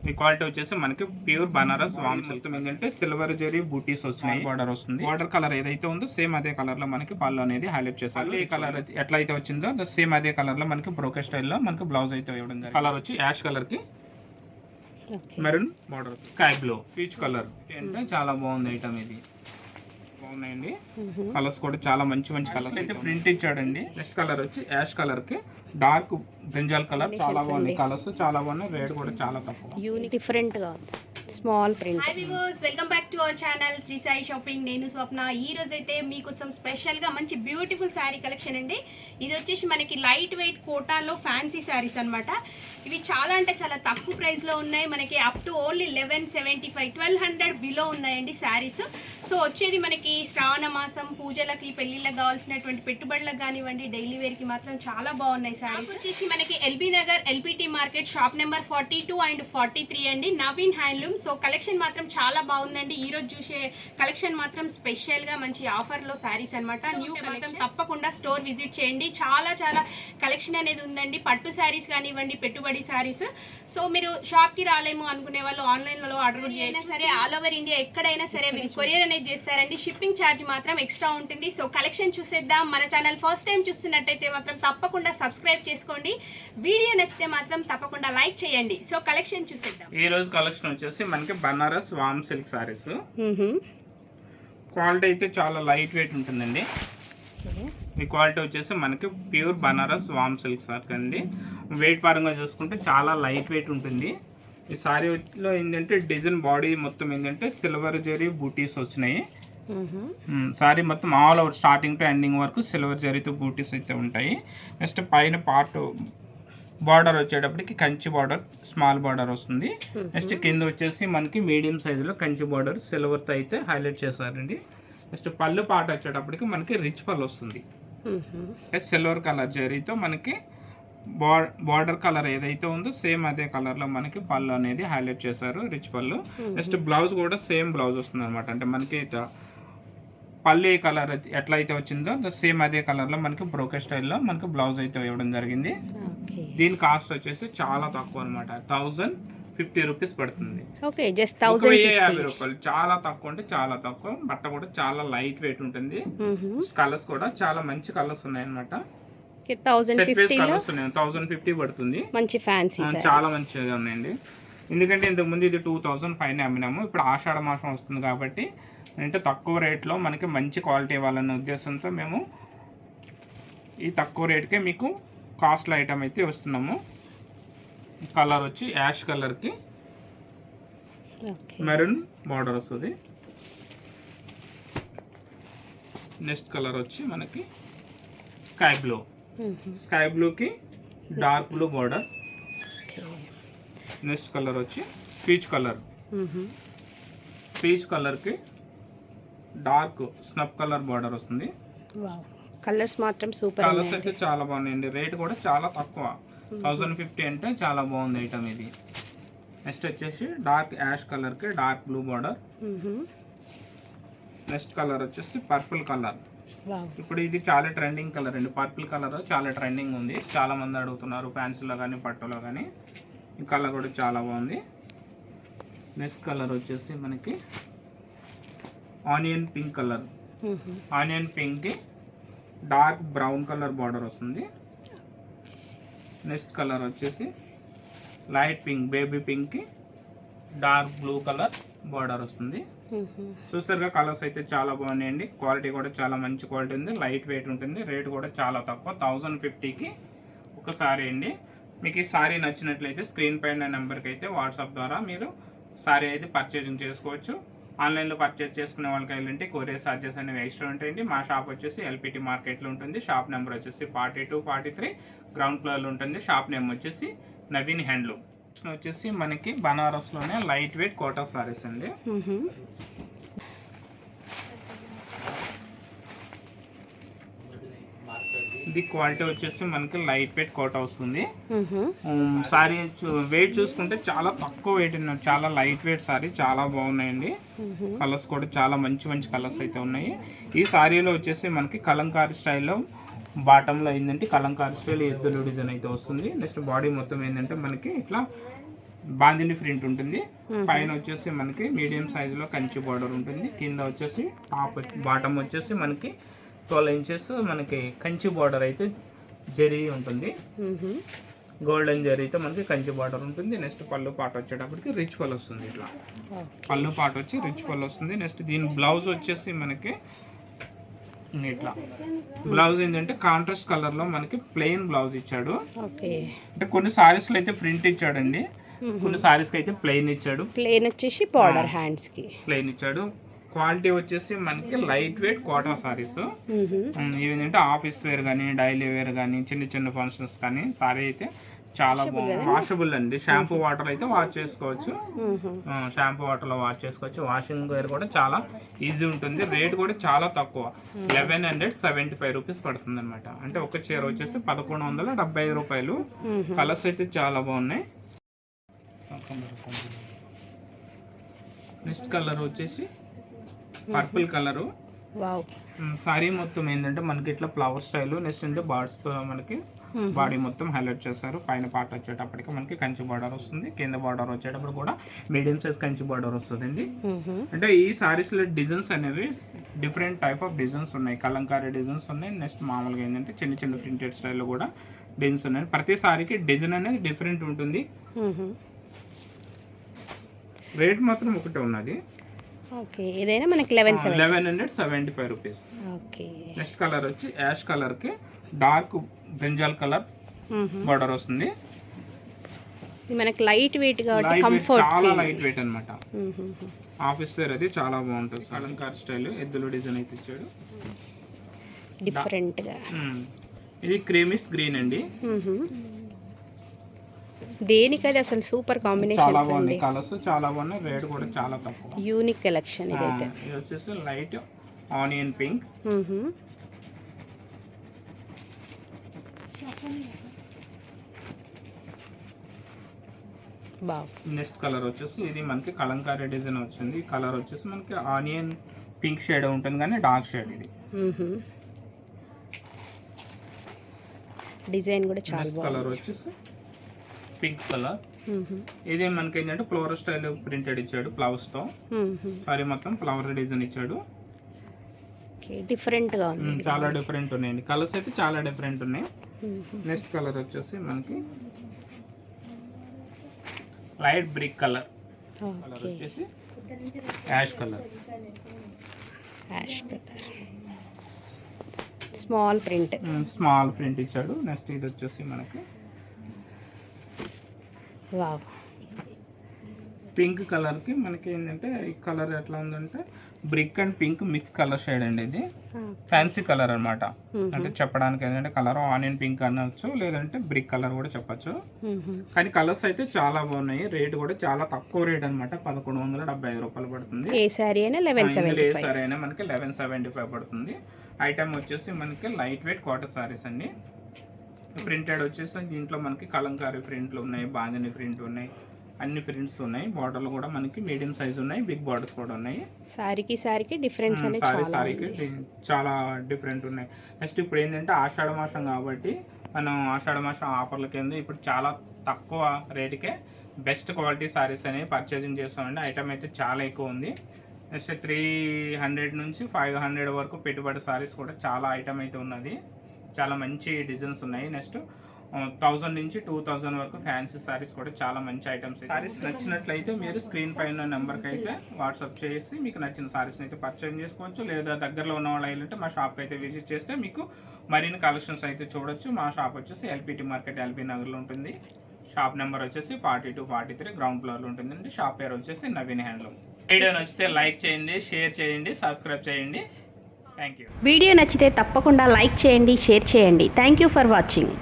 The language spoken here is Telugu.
ఈ క్వాలిటీ వచ్చేసి మనకి ప్యూర్ బనారస్ వామ్ సిల్క్ ఏంటంటే సిల్వర్ జరీ బూటీస్ వచ్చినాయి. బార్డర్ వస్తుంది. బార్డర్ కలర్ ఏదైతే ఉందో సేమ్ అదే కలర్ లో మనకి పళ్ళు అనేది హైలైట్ చేశారు. ఈ కలర్ ఎట్లా అయితే వచ్చిందో సేమ్ అదే కలర్ లో మనకి బ్రోకెట్ స్టైల్లో మనకి బ్లౌజ్ అయితే ఇవ్వడం జరిగింది. కలర్ వచ్చి యాష్ కలర్ కి maroon border, sky blue, peach colour అంటే చాలా బాగుంది ఐటమ్. ఇది బాగున్నాయండి. కలర్స్ కూడా చాలా మంచి మంచి కలర్స్ అయితే ప్రింట్ ఇచ్చాడండి. నెక్స్ట్ కలర్ వచ్చి యాష్ కలర్ కి డార్క్ బ్రింజాల్ కలర్, చాలా బాగుంది. కలర్స్ చాలా బాగున్నాయి. రేట్ కూడా చాలా తక్కువ. యూనిక్ డిఫరెంట్ గా small print. Hi viewers, welcome back to our channel Sri Sai shopping. నేను స్వప్న. ఈ రోజు అయితే మీకోసం స్పెషల్ గా మంచి బ్యూటిఫుల్ శారీ కలెక్షన్ అండి. ఇది వచ్చేసి మనకి లైట్ వెయిట్ కోటాలో ఫ్యాన్సీ శారీస్ అన్నమాట. ఇవి చాలా అంటే చాలా తక్కువ ప్రైస్ లో ఉన్నాయి. మనకి అప్ టు ఓన్లీ 1175 1200 బిలో ఉన్నాయండి శారీస్. సో వచ్చేది మనకి శ్రావణ మాసం పూజలకి పెళ్లిళ్ళకి కావాల్సినటువంటి పెట్టుబడులకు కానివ్వండి, డైలీ వేర్ కి మాత్రం చాలా బాగున్నాయి శారీస్. వచ్చేసి మనకి LB Nagar LPT market shop number 42 and 43 అండి, నవీన్ హ్యాండ్లూమ్. సో కలెక్షన్ మాత్రం చాలా బాగుందండి. ఈ రోజు చూసే కలెక్షన్ మాత్రం స్పెషల్ గా మంచి ఆఫర్ లో శారీస్ అనమాట. New collection. తప్పకుండా స్టోర్ విజిట్ చేయండి. చాలా చాలా కలెక్షన్ అనేది ఉందండి. పట్టు శారీస్ కానివ్వండి, పెట్టుబడి శారీస్. సో మీరు షాప్ కి రాలేము అనుకునే వాళ్ళు ఆన్లైన్ లో ఆర్డర్ చేయైనా సరే ఆల్ ఓవర్ ఇండియా ఎక్కడైనా సరే మీరు కొరియర్ అనేది చేస్తారండి. షిప్పింగ్ ఛార్జ్ మాత్రం ఎక్స్ట్రా ఉంటుంది. సో కలెక్షన్ చూసేద్దాం. మన ఛానల్ ఫస్ట్ టైం చూస్తున్నట్టయితే మాత్రం తప్పకుండా సబ్స్క్రైబ్ చేసుకోండి. వీడియో నచ్చితే మాత్రం తప్పకుండా లైక్ చేయండి. సో కలెక్షన్ చూసేద్దాం. ఈ రోజు కలెక్షన్ వచ్చేసి మనకి బనారస్ వామ్ సిల్క్ సారీస్. క్వాలిటీ అయితే చాలా లైట్ వెయిట్ ఉంటుందండి. ఈ క్వాలిటీ వచ్చేసి మనకి ప్యూర్ బనారస్ వామ్ సిల్క్ సారీ అండి. వెయిట్ పరంగా చూసుకుంటే చాలా లైట్ వెయిట్ ఉంటుంది. ఈ సారీలో ఏంటంటే డిజైన్ బాడీ మొత్తం ఏంటంటే సిల్వర్ జరీ బూటీస్ వచ్చినాయి. సారీ మొత్తం all over starting to ending వరకు సిల్వర్ జరీతో బూటీస్ అయితే ఉంటాయి. నెక్స్ట్ పైన పార్ట్ బార్డర్ వచ్చేటప్పటికి కంచి బార్డర్, స్మాల్ బార్డర్ వస్తుంది. నెక్స్ట్ కింద వచ్చేసి మనకి మీడియం సైజులో కంచి బార్డర్ సిల్వర్తో అయితే హైలైట్ చేశారండి. నెక్స్ట్ పళ్ళు పాట వచ్చేటప్పటికి మనకి రిచ్ పళ్ళు వస్తుంది. సిల్వర్ కలర్ జరీతో మనకి బార్డర్ కలర్ ఏదైతే ఉందో సేమ్ అదే కలర్లో మనకి పళ్ళు అనేది హైలైట్ చేశారు, రిచ్ పళ్ళు. నెక్స్ట్ బ్లౌజ్ కూడా సేమ్ బ్లౌజ్ వస్తుంది అనమాట. అంటే మనకి పళ్ళు ఏ కలర్ ఎట్లయితే వచ్చిందో సేమ్ అదే కలర్లో మనకి బ్రోకెట్ స్టైల్లో మనకి బ్లౌజ్ అయితే ఇవ్వడం జరిగింది. దీని కాస్ట్ వచ్చేసి చాలా తక్కువ అనమాట. 1050 రూపీస్ పడుతుంది. జస్ట్ 1050 రూపాయలు. చాలా తక్కువ అంటే చాలా తక్కువ. బట్ట కూడా చాలా లైట్ వెయిట్ ఉంటుంది. కలర్స్ కూడా చాలా మంచి కలర్స్ ఉన్నాయి అనమాట. 1050 పడుతుంది. మంచి ఫ్యాన్సీ చాలా మంచిగా ఉన్నాయండి. ఎందుకంటే ఇంతకు ముందు ఇది 2000 పైన అమ్మినాము. ఇప్పుడు ఆషాఢ మాసం వస్తుంది కాబట్టి అంటే తక్కువ రేట్లో మనకి మంచి క్వాలిటీ ఇవ్వాలనే ఉద్దేశంతో మేము ఈ తక్కువ రేట్కే మీకు కాస్ట్లీ ఐటమ్ అయితే వస్తున్నాము. కలర్ వచ్చి యాష్ కలర్కి మెరూన్ బార్డర్ వస్తుంది. నెక్స్ట్ కలర్ వచ్చి మనకి స్కై బ్లూ, స్కై బ్లూకి dark blue border. Next colour వచ్చి పీచ్ కలర్, పీచ్ కలర్కి డార్క్ స్నప్ కలర్ బార్డర్ వస్తుంది. కలర్స్ మాత్రం సూపర్. కలర్స్ అయితే చాలా బాగున్నాయండి. రేట్ కూడా చాలా తక్కువ. 1050 అంటే చాలా బాగుంది ఐటమ్ ఇది. నెక్స్ట్ వచ్చేసి డార్క్ యాష్ కలర్కి dark blue border. Next colour వచ్చేసి పర్పుల్ కలర్. ఇప్పుడు ఇది చాలా ట్రెండింగ్ కలర్ అండి. పర్పుల్ కలర్ చాలా ట్రెండింగ్ ఉంది. చాలా మంది అడుగుతున్నారు ఫ్యాన్సీలో కానీ పట్టులో కానీ. ఈ కలర్ కూడా చాలా బాగుంది. నెక్స్ట్ కలర్ వచ్చేసి మనకి ఆనియన్ పింక్ కలర్. ఆనియన్ పింక్కి డార్క్ బ్రౌన్ కలర్ బార్డర్ వస్తుంది. నెక్స్ట్ కలర్ వచ్చేసి లైట్ పింక్, బేబీ పింక్కి డార్క్ బ్లూ కలర్ బార్డర్ వస్తుంది. చూసారుగా కలర్స్ అయితే చాలా బాగున్నాయండి. క్వాలిటీ కూడా చాలా మంచి క్వాలిటీ ఉంది. లైట్ వెయిట్ ఉంటుంది. రేట్ కూడా చాలా తక్కువ. 1050కి ఒక సారీ అండి. మీకు ఈ సారీ నచ్చినట్లయితే స్క్రీన్ పైన నెంబర్కి అయితే వాట్సాప్ ద్వారా మీరు సారీ అయితే పర్చేజింగ్ చేసుకోవచ్చు. ఆన్లైన్లో పర్చేజ్ చేసుకునే వాళ్ళకి వెళ్ళంటే కొరియర్ ఛార్జెస్ అనేవి ఎక్స్ట్రా ఉంటాయండి. మా షాప్ వచ్చేసి ఎల్పిటి మార్కెట్లో ఉంటుంది. షాప్ నెంబర్ వచ్చేసి 42, 43 గ్రౌండ్ ఫ్లోర్లో ఉంటుంది. షాప్ నేమ్ వచ్చేసి నవీన్ హ్యాండ్లూమ్. వచ్చేసి మనకి బనారస్లోనే లైట్ వెయిట్ కోటా సారీస్ అండి. ఇది క్వాలిటీ వచ్చేసి మనకి లైట్ వెయిట్ కోటా వస్తుంది. సారీ వెయిట్ చూసుకుంటే చాలా తక్కువ వెయిట్ ఉన్నాయి. చాలా లైట్ వెయిట్ సారీ, చాలా బాగున్నాయండి. కలర్స్ కూడా చాలా మంచి మంచి కలర్స్ అయితే ఉన్నాయి. ఈ సారీలో వచ్చేసి మనకి కలంకారీ స్టైల్లో బాటంలో ఏంటంటే కలంకారీ స్టైల్ ఎద్దులు డిజైన్ అయితే వస్తుంది. నెక్స్ట్ బాడీ మొత్తం ఏంటంటే మనకి ఇట్లా బాందిని ప్రింట్ ఉంటుంది. పైన వచ్చేసి మనకి మీడియం సైజులో కంచి బార్డర్ ఉంటుంది. కింద వచ్చేసి టాప్ బాటమ్ వచ్చేసి మనకి 12 ఇంచెస్ మనకి కంచి బార్డర్ అయితే జరీ ఉంటుంది. గోల్డెన్ జరీతో మనకి కంచి బార్డర్ ఉంటుంది. నెక్స్ట్ పళ్ళు పాట వచ్చేటప్పటికి రిచ్ పళ్ళు వస్తుంది. ఇట్లా పళ్ళు పాట వచ్చి రిచ్ పళ్ళు వస్తుంది. నెక్స్ట్ దీని బ్లౌజ్ వచ్చేసి మనకి ఇట్లా బ్లౌజ్ ఏంటంటే కాంట్రాస్ట్ కలర్ లో మనకి ప్లెయిన్ బ్లౌజ్ ఇచ్చాడు. అంటే కొన్ని సారీస్ లో అయితే ప్రింట్ ఇచ్చాడండి, కొన్ని సారీస్ కి అయితే ప్లెయిన్ ఇచ్చాడు. ప్లెయిన్ వచ్చేసి బార్డర్ హ్యాండ్స్ కి ప్లెయిన్ ఇచ్చాడు. క్వాలిటీ వచ్చేసి మనకి లైట్ వెయిట్ కాటన్ సారీస్. ఇవేంటంటే ఆఫీస్ వేర్ కానీ డైలీ వేర్ కానీ చిన్న చిన్న ఫంక్షన్స్ కానీ సారీ అయితే చాలా బాగుంది. వాషబుల్ అండి. షాంపూ వాటర్ అయితే వాష్ చేసుకోవచ్చు. షాంపూ వాటర్ లో వాష్ చేసుకోవచ్చు. వాషింగ్ వేర్ కూడా చాలా ఈజీ ఉంటుంది. రేట్ కూడా చాలా తక్కువ, 1175 రూపీస్ పడుతుంది అనమాట. అంటే ఒక చీర వచ్చేసి 1175 రూపాయలు. కలర్స్ అయితే చాలా బాగున్నాయి. నెక్స్ట్ కలర్ వచ్చేసి పర్పుల్ కలరు. సారీ మొత్తం ఏంటంటే మనకి ఇట్లా ఫ్లవర్ స్టైల్, నెక్స్ట్ అంటే బర్డ్స్ తో మనకి బాడీ మొత్తం హైలైట్ చేస్తారు. పైన పార్ట్ వచ్చేటప్పటికి మనకి కంచి బార్డర్ వస్తుంది. కింద బార్డర్ వచ్చేటప్పుడు కూడా మీడియం సైజ్ కంచి బార్డర్ వస్తుంది. అంటే ఈ సారీస్ లో డిజైన్స్ అనేవి డిఫరెంట్ టైప్ ఆఫ్ డిజైన్స్ ఉన్నాయి. కలంకారీ డిజైన్స్ ఉన్నాయి. నెక్స్ట్ మామూలుగా ఏంటంటే చిన్న చిన్న ప్రింటెడ్ స్టైల్లో కూడా డిజైన్స్ ఉన్నాయి. ప్రతి సారీకి డిజైన్ అనేది డిఫరెంట్ ఉంటుంది. రేట్ మాత్రం ఒకటే ఉన్నది. ఏదైనా మనకి 1175 రూపీస్. నెక్స్ట్ కలర్ వచ్చి యాష్ కలర్ కి డార్క్ బ్రింజాల్ కలర్ బార్డర్ వస్తుంది. మనకి లైట్ వెయిట్ కాబట్టి కంఫర్ట్, చాలా లైట్ వెయిట్ అన్నమాట. ఆఫీస్ వేర్ అది చాలా బాగుంటుంది. కలంకారీ స్టైల్ ఎద్దులు డిజైన్ అయితే ఇచ్చాడు డిఫరెంట్ గా. ఇది క్రీమిష్ గ్రీన్ అండి. దేనికది అసలు సూపర్ కాంబినేషన్. చాలా బాగున్నాయి కలర్స్, చాలా బాగున్నాయి. రేట్ కూడా చాలా తక్కువ. యూనిక్ కలెక్షన్ ఇదైతే. ఇది వచ్చేసి light onion pink. Next colour వచ్చేసి ఇది మనకి కలంకారీ డిజైన్ వచ్చింది. కలర్ వచ్చేసి మనకి ఆనియన్ పింక్ షేడ్ ఉంటుంది కానీ డార్క్ షేడ్. ఇది డిజైన్ కూడా చాలా బాగుంది. కలర్ వచ్చేసి పింక్ కలర్. ఇది మనకి ఏంటంటే ఫ్లోరల్ స్టైల్ ప్రింటెడ్ ఇచ్చాడు ఫ్లవర్స్ తో. సారీ మొత్తం ఫ్లవర్ డిజైన్ ఇచ్చాడు. డిఫరెంట్ గా ఉంది. చాలా డిఫరెంట్ ఉన్నాయండి. కలర్స్ అయితే చాలా డిఫరెంట్ ఉన్నాయి. నెక్స్ట్ కలర్ వచ్చేసి మనకి లైట్ బ్రిక్ కలర్. కలర్ వచ్చేసి యాష్ కలర్. స్మాల్ ప్రింట్ ఇచ్చాడు. నెక్స్ట్ ఇది వచ్చేసి మనకి పింక్ కలర్ కి మనకి ఏంటంటే ఈ కలర్ ఎట్లా ఉందంటే brick and pink mix colour shade అండి. ఇది ఫ్యాన్సీ కలర్ అన్నమాట. అంటే చెప్పడానికి ఏంటంటే కలర్ ఆనియన్ పింక్ అనొచ్చు, లేదంటే బ్రిక్ కలర్ కూడా చెప్పచ్చు. కానీ కలర్స్ అయితే చాలా బాగున్నాయి. రేట్ కూడా చాలా తక్కువ రేట్ అనమాట. 1175 రూపాయలు పడుతుంది. ఏ సారీ అయినా మనకి 1175 పడుతుంది. ఐటమ్ వచ్చేసి మనకి లైట్ వెయిట్ కాటన్ సారీస్ అండి. ప్రింటెడ్ వచ్చేసి దీంట్లో మనకి కలంకారీ ప్రింట్లు ఉన్నాయి, బాందిని ప్రింట్ ఉన్నాయి, అన్ని ప్రింట్స్ ఉన్నాయి. బార్డర్లు కూడా మనకి మీడియం సైజ్ ఉన్నాయి, బిగ్ బార్డర్స్ కూడా ఉన్నాయి. సారీకి డిఫరెన్స్ సారీకి చాలా డిఫరెంట్ ఉన్నాయి. నెక్స్ట్ ఇప్పుడు ఏంటంటే ఆషాఢ మాసం కాబట్టి మనం ఆషాఢ మాసం ఆఫర్ల కింద ఇప్పుడు చాలా తక్కువ రేటుకే బెస్ట్ క్వాలిటీ సారీస్ అనేవి పర్చేసింగ్ చేస్తామండి. ఐటమ్ అయితే చాలా ఎక్కువ ఉంది. నెక్స్ట్ 300 నుంచి 500 వరకు పెట్టుబడి సారీస్ కూడా చాలా ఐటమ్ అయితే ఉన్నది. చాలా మంచి డిజైన్స్ ఉన్నాయి. నెక్స్ట్ 1000 నుంచి 2000 వరకు ఫ్యాన్సీ సారీస్ కూడా చాలా మంచి ఐటమ్స్. సారీస్ నచ్చినట్లయితే మీరు స్క్రీన్ పైన నెంబర్కి అయితే వాట్సాప్ చేసి మీకు నచ్చిన సారీస్ని అయితే పర్చేజ్ చేసుకోవచ్చు. లేదా దగ్గరలో ఉన్న వాళ్ళు అయితే మా షాప్కి అయితే విజిట్ చేస్తే మీకు మరిన్ని కలెక్షన్స్ అయితే చూడొచ్చు. మా షాప్ వచ్చేసి ఎల్పిటి మార్కెట్ ఎల్బీ నగర్లో ఉంటుంది. షాప్ నెంబర్ వచ్చేసి 42-43 గ్రౌండ్ ఫ్లోర్లో ఉంటుందండి. షాప్ పేరు వచ్చేసి నవీన్ హ్యాండ్లూమ్. వీడియో నచ్చితే లైక్ చేయండి, షేర్ చేయండి, సబ్స్క్రైబ్ చేయండి. Thank you. వీడియో నచ్చితే తప్పకుండా లైక్ చేయండి, షేర్ చేయండి. Thank you for watching.